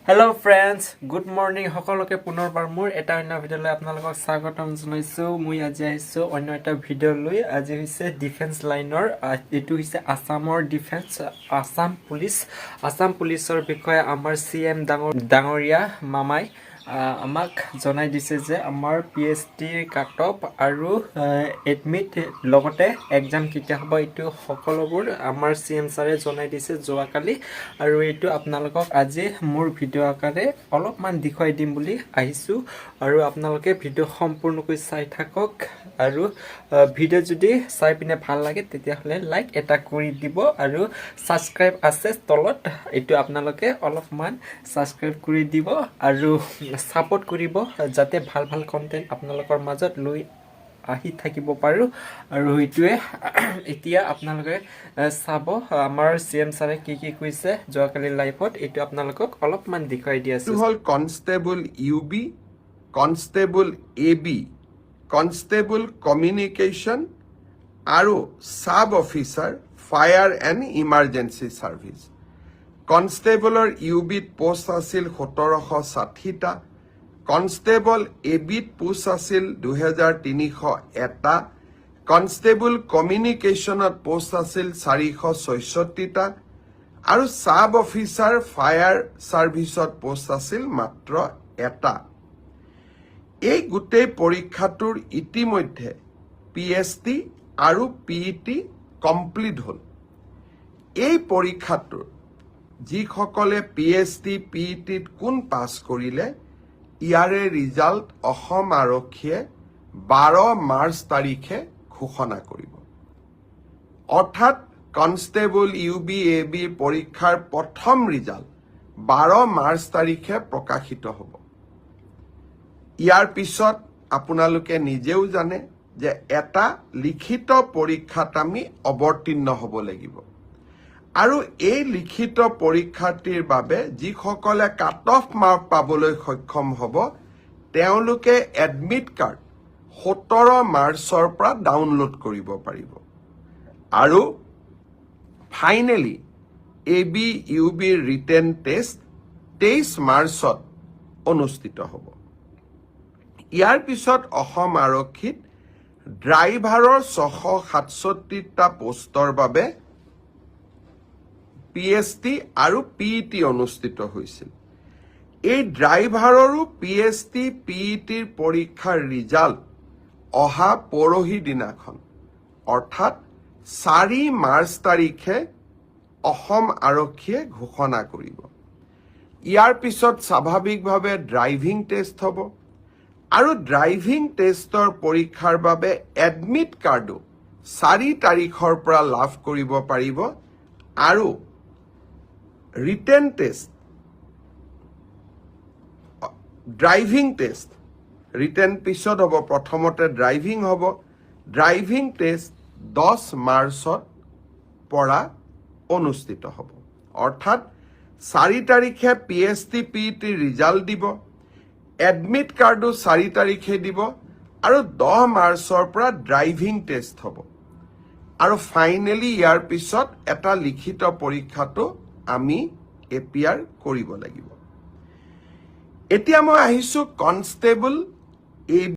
Hello' friends, good morning সকলোকে পুনৰবাৰ মোৰ এটা অন্য ভিডিঅ'লৈ আপোনালোকক স্বাগতম জনাইছোঁ। মই আজি আহিছোঁ অন্য এটা ভিডিঅ' লৈ। আজি হৈছে ডিফেন্স লাইনৰ, এইটো হৈছে আছামৰ ডিফেন্স, আছাম পুলিচৰ বিষয়ে আমাৰ CM ডাঙৰীয়া মামাই আমাক জনাই দিছে যে আমাৰ PST কাট অফ আৰু এডমিট লগতে এক্সাম কেতিয়া হ'ব এইটো সকলোবোৰ আমাৰ CM ছাৰে জনাই দিছে যোৱাকালি, আৰু এইটো আপোনালোকক আজি মোৰ ভিডিঅ' আকাৰে অলপমান দেখুৱাই দিম বুলি আহিছোঁ। আৰু আপোনালোকে ভিডিঅ' সম্পূৰ্ণকৈ চাই থাকক, আৰু ভিডিঅ' যদি চাই পিনে ভাল লাগে তেতিয়াহ'লে লাইক এটা কৰি দিব, আৰু ছাবস্ক্ৰাইব আছে তলত, এইটো আপোনালোকে অলপমান ছাবস্ক্ৰাইব কৰি দিব আৰু ছাপোৰ্ট কৰিব, যাতে ভাল ভাল কণ্টেণ্ট আপোনালোকৰ মাজত লৈ আহি থাকিব পাৰোঁ। আৰু সেইটোৱে এতিয়া আপোনালোকে চাব আমাৰ CM ছাৰে কি কৈছে যোৱাকালি লাইভত, এইটো আপোনালোকক অলপমান দেখুৱাই দি আছোঁ। হ'ল constable UB, constable AB, constable communication আৰু sub officer fire and emergency service. কনষ্টেবলৰ UBত পোষ্ট আছিল 1760টা, কনষ্টেবল ABত পোষ্ট আছিল 2301টা, কনষ্টেবল কমিউনিকেশ্যনত পোষ্ট আছিল 466টা, আৰু ছাব অফিচাৰ ফায়াৰ ছাৰ্ভিচত পোষ্ট আছিল মাত্ৰ এটা। এই গোটেই পৰীক্ষাটোৰ ইতিমধ্যে PST আৰু PET কমপ্লিট হ'ল। এই পৰীক্ষাটোৰ যিসকলে PST PETত কোন পাছ কৰিলে, ইয়াৰে ৰিজাল্ট অসম আৰক্ষীয়ে 12 মাৰ্চ তাৰিখে ঘোষণা কৰিব। অৰ্থাৎ কনষ্টেবল UB AB পৰীক্ষাৰ প্ৰথম ৰিজাল্ট 12 মাৰ্চ তাৰিখে প্ৰকাশিত হ'ব। ইয়াৰ পিছত আপোনালোকে নিজেও জানে যে এটা লিখিত পৰীক্ষাত আমি অৱতীৰ্ণ হ'ব লাগিব, আৰু এই লিখিত পৰীক্ষাটিৰ বাবে যিসকলে কাট অফ মাৰ্ক পাবলৈ সক্ষম হ'ব, তেওঁলোকে এডমিট কাৰ্ড 17 মাৰ্চৰ পৰা ডাউনলোড কৰিব পাৰিব, আৰু finally AB UB written test 23 মাৰ্চত অনুষ্ঠিত হ'ব। ইয়াৰ পিছত অসম আৰক্ষীত ড্ৰাইভাৰৰ 667টা পোষ্টৰ বাবে PST আৰু PET অনুষ্ঠিত হৈছিল। এই ড্ৰাইভাৰৰো PST PETৰ পৰীক্ষাৰ ৰিজাল্ট অহা পৰহি দিনাখন অৰ্থাৎ 4 মাৰ্চ তাৰিখে অসম আৰক্ষীয়ে ঘোষণা কৰিব। ইয়াৰ পিছত স্বাভাৱিকভাৱে ড্ৰাইভিং টেষ্ট হ'ব, আৰু ড্ৰাইভিং টেষ্টৰ পৰীক্ষাৰ বাবে এডমিট কাৰ্ডো 4 তাৰিখৰ পৰা লাভ কৰিব পাৰিব, আৰু written test, driving test written পিছত হ'ব, প্ৰথমতে ড্ৰাইভিং হ'ব। ড্ৰাইভিং টেষ্ট 10 মাৰ্চৰ পৰা অনুষ্ঠিত হ'ব। অৰ্থাৎ 4 তাৰিখে PST PET ৰিজাল্ট দিব, এডমিট কাৰ্ডো 4 তাৰিখে দিব, আৰু 10 মাৰ্চৰ পৰা ড্ৰাইভিং টেষ্ট হ'ব, আৰু ফাইনেলি ইয়াৰ পিছত এটা লিখিত পৰীক্ষাটো আমি এপিয়াৰ কৰিব লাগিব। এতিয়া মই আহিছোঁ কনষ্টেবল AB